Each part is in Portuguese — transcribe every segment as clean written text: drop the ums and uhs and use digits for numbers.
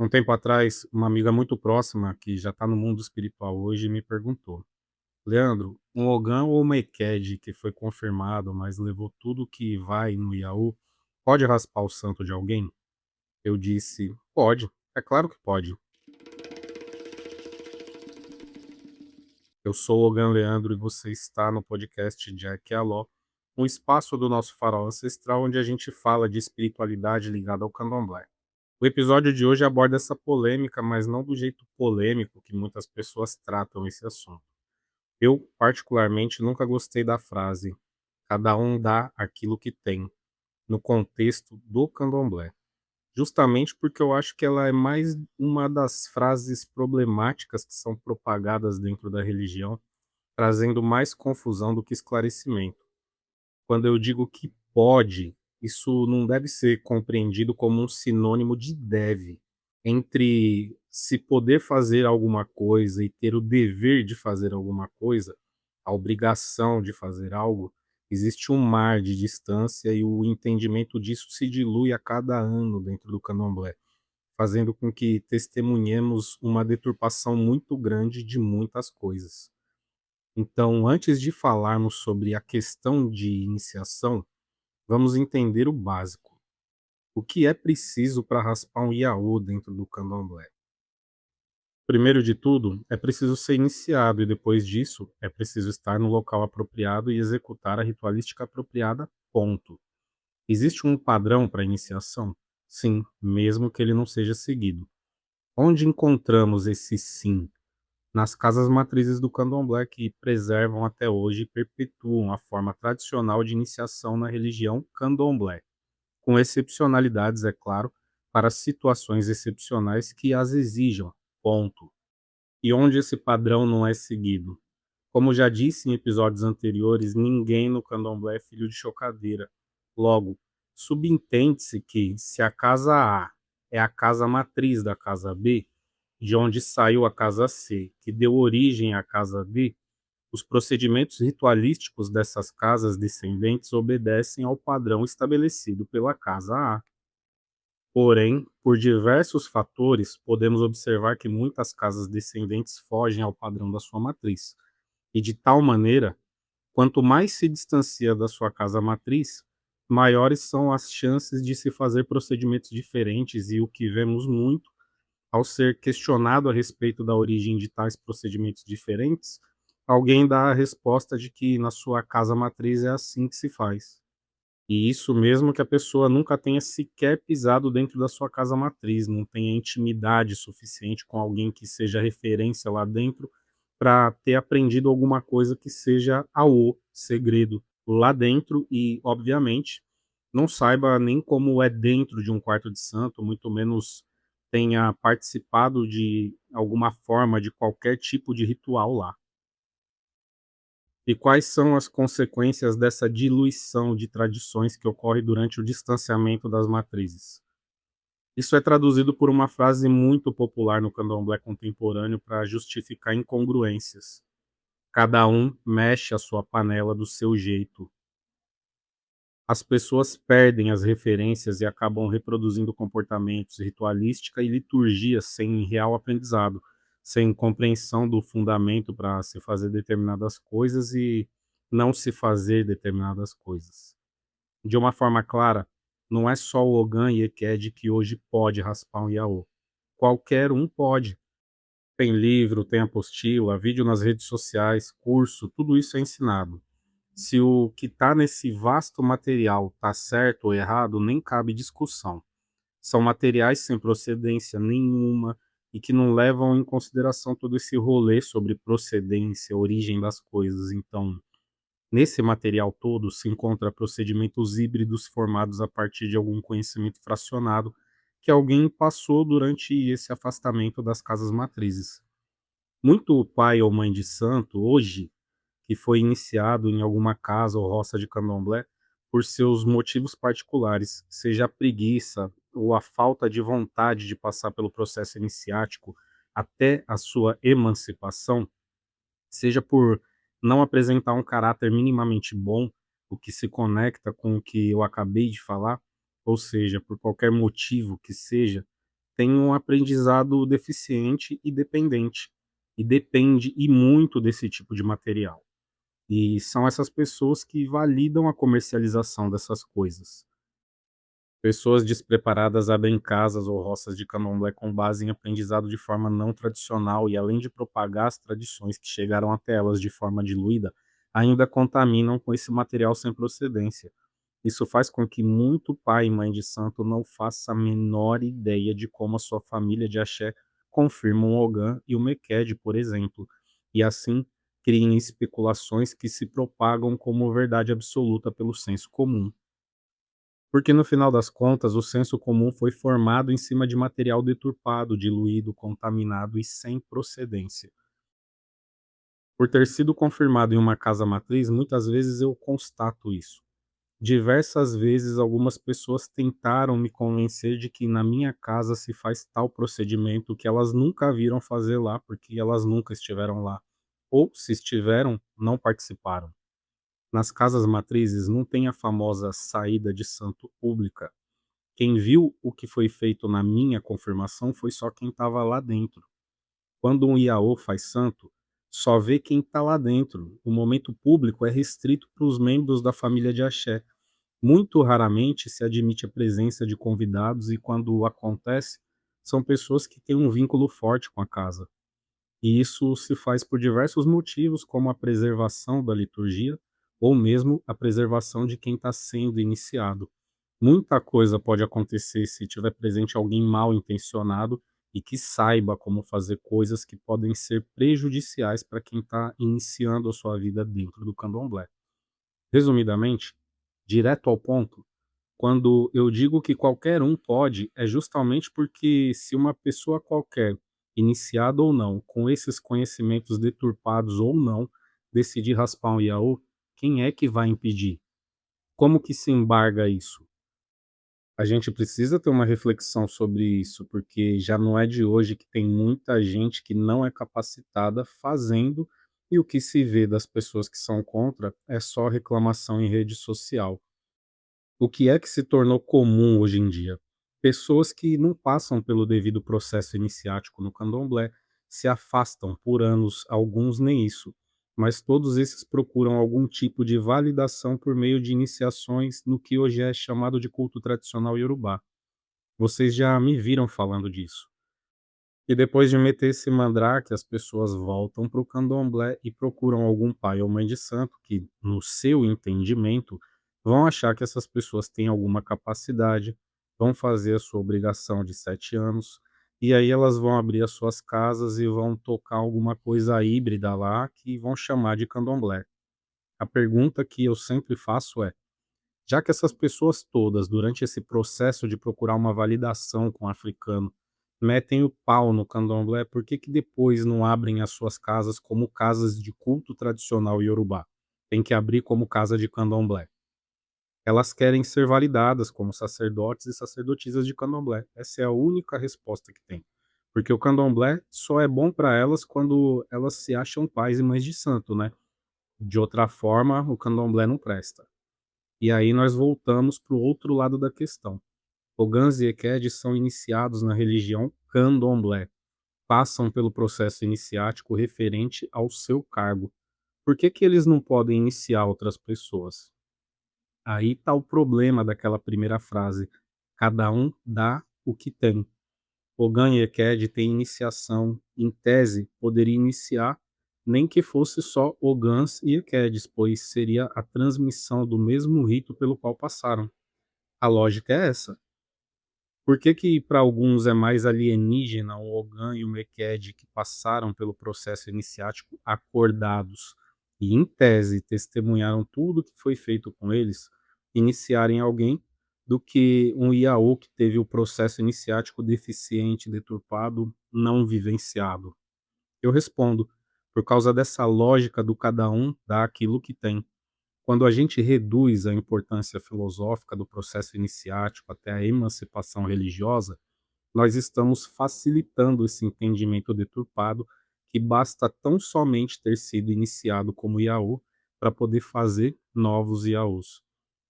Um tempo atrás, uma amiga muito próxima, que já está no mundo espiritual hoje, me perguntou: Leandro, um Ogã ou uma Eked que foi confirmado, mas levou tudo que vai no Yaú, pode raspar o santo de alguém? Eu disse: pode, é claro que pode. Eu sou o Ogã Leandro e você está no podcast Jack Aló, um espaço do nosso farol ancestral onde a gente fala de espiritualidade ligada ao candomblé. O episódio de hoje aborda essa polêmica, mas não do jeito polêmico que muitas pessoas tratam esse assunto. Eu, particularmente, nunca gostei da frase "cada um dá aquilo que tem", no contexto do candomblé. Justamente porque eu acho que ela é mais uma das frases problemáticas que são propagadas dentro da religião, trazendo mais confusão do que esclarecimento. Quando eu digo que pode, isso não deve ser compreendido como um sinônimo de deve. Entre se poder fazer alguma coisa e ter o dever de fazer alguma coisa, a obrigação de fazer algo, existe um mar de distância e o entendimento disso se dilui a cada ano dentro do candomblé, fazendo com que testemunhemos uma deturpação muito grande de muitas coisas. Então, antes de falarmos sobre a questão de iniciação, vamos entender o básico. O que é preciso para raspar um Yaô dentro do candomblé? Primeiro de tudo, é preciso ser iniciado e depois disso, é preciso estar no local apropriado e executar a ritualística apropriada, ponto. Existe um padrão para iniciação? Sim, mesmo que ele não seja seguido. Onde encontramos esse sim? Nas casas matrizes do candomblé que preservam até hoje e perpetuam a forma tradicional de iniciação na religião candomblé, com excepcionalidades, é claro, para situações excepcionais que as exijam, ponto. E onde esse padrão não é seguido? Como já disse em episódios anteriores, ninguém no candomblé é filho de chocadeira. Logo, subentende-se que, se a casa A é a casa matriz da casa B, de onde saiu a casa C, que deu origem à casa D, os procedimentos ritualísticos dessas casas descendentes obedecem ao padrão estabelecido pela casa A. Porém, por diversos fatores, podemos observar que muitas casas descendentes fogem ao padrão da sua matriz, e de tal maneira, quanto mais se distancia da sua casa matriz, maiores são as chances de se fazer procedimentos diferentes, e o que vemos muito, ao ser questionado a respeito da origem de tais procedimentos diferentes, alguém dá a resposta de que na sua casa matriz é assim que se faz. E isso mesmo que a pessoa nunca tenha sequer pisado dentro da sua casa matriz, não tenha intimidade suficiente com alguém que seja referência lá dentro para ter aprendido alguma coisa que seja o segredo lá dentro e, obviamente, não saiba nem como é dentro de um quarto de santo, muito menos tenha participado de alguma forma de qualquer tipo de ritual lá. E quais são as consequências dessa diluição de tradições que ocorre durante o distanciamento das matrizes? Isso é traduzido por uma frase muito popular no candomblé contemporâneo para justificar incongruências. Cada um mexe a sua panela do seu jeito. As pessoas perdem as referências e acabam reproduzindo comportamentos, ritualística e liturgia sem real aprendizado, sem compreensão do fundamento para se fazer determinadas coisas e não se fazer determinadas coisas. De uma forma clara, não é só o Ogã e Eked que hoje pode raspar um Yaô. Qualquer um pode. Tem livro, tem apostila, vídeo nas redes sociais, curso, tudo isso é ensinado. Se o que está nesse vasto material está certo ou errado, nem cabe discussão. São materiais sem procedência nenhuma e que não levam em consideração todo esse rolê sobre procedência, origem das coisas. Então, nesse material todo se encontra procedimentos híbridos formados a partir de algum conhecimento fracionado que alguém passou durante esse afastamento das casas matrizes. Muito pai ou mãe de santo, hoje, que foi iniciado em alguma casa ou roça de candomblé por seus motivos particulares, seja a preguiça ou a falta de vontade de passar pelo processo iniciático até a sua emancipação, seja por não apresentar um caráter minimamente bom, o que se conecta com o que eu acabei de falar, ou seja, por qualquer motivo que seja, tem um aprendizado deficiente e dependente, e depende e muito desse tipo de material. E são essas pessoas que validam a comercialização dessas coisas. Pessoas despreparadas abrem casas ou roças de candomblé com base em aprendizado de forma não tradicional e, além de propagar as tradições que chegaram até elas de forma diluída, ainda contaminam com esse material sem procedência. Isso faz com que muito pai e mãe de santo não faça a menor ideia de como a sua família de axé confirma um Ogã e um Mekede, por exemplo, e assim criem especulações que se propagam como verdade absoluta pelo senso comum. Porque no final das contas, o senso comum foi formado em cima de material deturpado, diluído, contaminado e sem procedência. Por ter sido confirmado em uma casa matriz, muitas vezes eu constato isso. Diversas vezes algumas pessoas tentaram me convencer de que na minha casa se faz tal procedimento que elas nunca viram fazer lá, porque elas nunca estiveram lá. Ou, se estiveram, não participaram. Nas casas matrizes não tem a famosa saída de santo pública. Quem viu o que foi feito na minha confirmação foi só quem estava lá dentro. Quando um Iaô faz santo, só vê quem está lá dentro. O momento público é restrito para os membros da família de axé. Muito raramente se admite a presença de convidados e, quando acontece, são pessoas que têm um vínculo forte com a casa. E isso se faz por diversos motivos, como a preservação da liturgia ou mesmo a preservação de quem está sendo iniciado. Muita coisa pode acontecer se tiver presente alguém mal intencionado e que saiba como fazer coisas que podem ser prejudiciais para quem está iniciando a sua vida dentro do candomblé. Resumidamente, direto ao ponto, quando eu digo que qualquer um pode, é justamente porque se uma pessoa qualquer, iniciada ou não, com esses conhecimentos deturpados ou não, decidir raspar um Yaô, quem é que vai impedir? Como que se embarga isso? A gente precisa ter uma reflexão sobre isso, porque já não é de hoje que tem muita gente que não é capacitada fazendo, e o que se vê das pessoas que são contra é só reclamação em rede social. O que é que se tornou comum hoje em dia? Pessoas que não passam pelo devido processo iniciático no candomblé se afastam por anos, alguns nem isso, mas todos esses procuram algum tipo de validação por meio de iniciações no que hoje é chamado de culto tradicional iorubá. Vocês já me viram falando disso. E depois de meter esse mandrake, as pessoas voltam para o candomblé e procuram algum pai ou mãe de santo que, no seu entendimento, vão achar que essas pessoas têm alguma capacidade, vão fazer a sua obrigação de 7 anos, e aí elas vão abrir as suas casas e vão tocar alguma coisa híbrida lá que vão chamar de candomblé. A pergunta que eu sempre faço é: já que essas pessoas todas, durante esse processo de procurar uma validação com o africano, metem o pau no candomblé, por que que depois não abrem as suas casas como casas de culto tradicional iorubá? Tem que abrir como casa de candomblé. Elas querem ser validadas como sacerdotes e sacerdotisas de candomblé. Essa é a única resposta que tem. Porque o candomblé só é bom para elas quando elas se acham pais e mães de santo, né? De outra forma, o candomblé não presta. E aí nós voltamos para o outro lado da questão. Ogãs e Equedes são iniciados na religião candomblé, passam pelo processo iniciático referente ao seu cargo. Por que que eles não podem iniciar outras pessoas? Aí está o problema daquela primeira frase. Cada um dá o que tem. Ogã e Equede têm iniciação, em tese, poderia iniciar nem que fosse só Ogãs e Equedes, pois seria a transmissão do mesmo rito pelo qual passaram. A lógica é essa. Por que que para alguns é mais alienígena o Ogã e o Meked que passaram pelo processo iniciático acordados e, em tese, testemunharam tudo que foi feito com eles, iniciarem alguém, do que um Iaô que teve o processo iniciático deficiente, deturpado, não vivenciado? Eu respondo, por causa dessa lógica do cada um dá aquilo que tem. Quando a gente reduz a importância filosófica do processo iniciático até a emancipação religiosa, nós estamos facilitando esse entendimento deturpado que basta tão somente ter sido iniciado como Iaô para poder fazer novos Iaôs.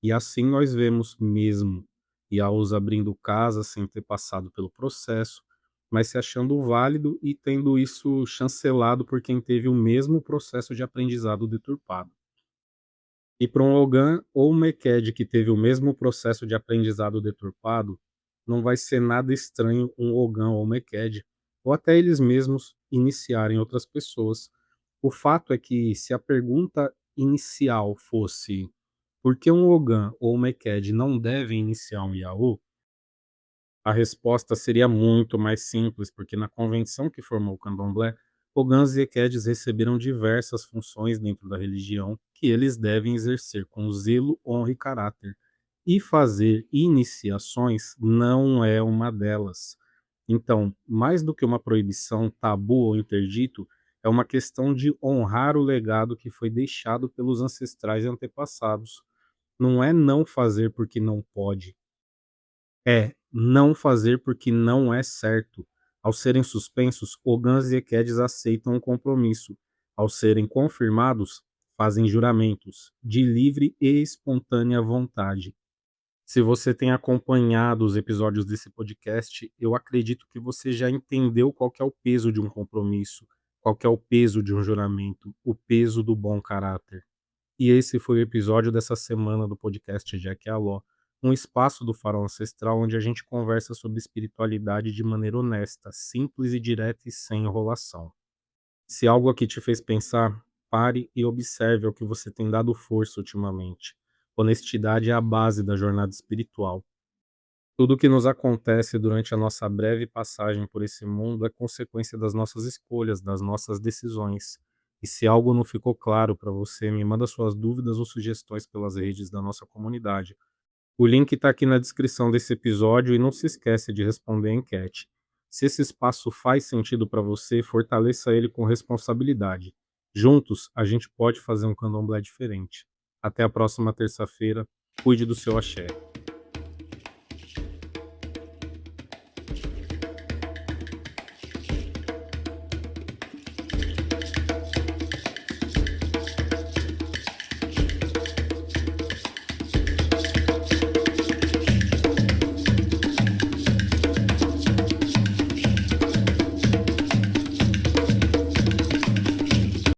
E assim nós vemos mesmo Yaôs abrindo casa sem ter passado pelo processo, mas se achando válido e tendo isso chancelado por quem teve o mesmo processo de aprendizado deturpado. E para um Ogan ou um Meked que teve o mesmo processo de aprendizado deturpado, não vai ser nada estranho um Ogan ou Meked, ou até eles mesmos, iniciarem outras pessoas. O fato é que se a pergunta inicial fosse por que um Ogan ou um Meked não devem iniciar um Yaô, a resposta seria muito mais simples, porque na convenção que formou o Candomblé, Ogãs e Equedes receberam diversas funções dentro da religião que eles devem exercer com zelo, honra e caráter. E fazer iniciações não é uma delas. Então, mais do que uma proibição, tabu ou interdito, é uma questão de honrar o legado que foi deixado pelos ancestrais e antepassados. Não é não fazer porque não pode, é não fazer porque não é certo. Ao serem suspensos, Ogãs e Equedes aceitam o compromisso. Ao serem confirmados, fazem juramentos, de livre e espontânea vontade. Se você tem acompanhado os episódios desse podcast, eu acredito que você já entendeu qual que é o peso de um compromisso, qual que é o peso de um juramento, o peso do bom caráter. E esse foi o episódio dessa semana do podcast Jack Aló, um espaço do Farol Ancestral onde a gente conversa sobre espiritualidade de maneira honesta, simples e direta e sem enrolação. Se algo aqui te fez pensar, pare e observe ao que você tem dado força ultimamente. Honestidade é a base da jornada espiritual. Tudo o que nos acontece durante a nossa breve passagem por esse mundo é consequência das nossas escolhas, das nossas decisões. E se algo não ficou claro para você, me manda suas dúvidas ou sugestões pelas redes da nossa comunidade. O link está aqui na descrição desse episódio e não se esquece de responder a enquete. Se esse espaço faz sentido para você, fortaleça ele com responsabilidade. Juntos, a gente pode fazer um candomblé diferente. Até a próxima terça-feira. Cuide do seu axé.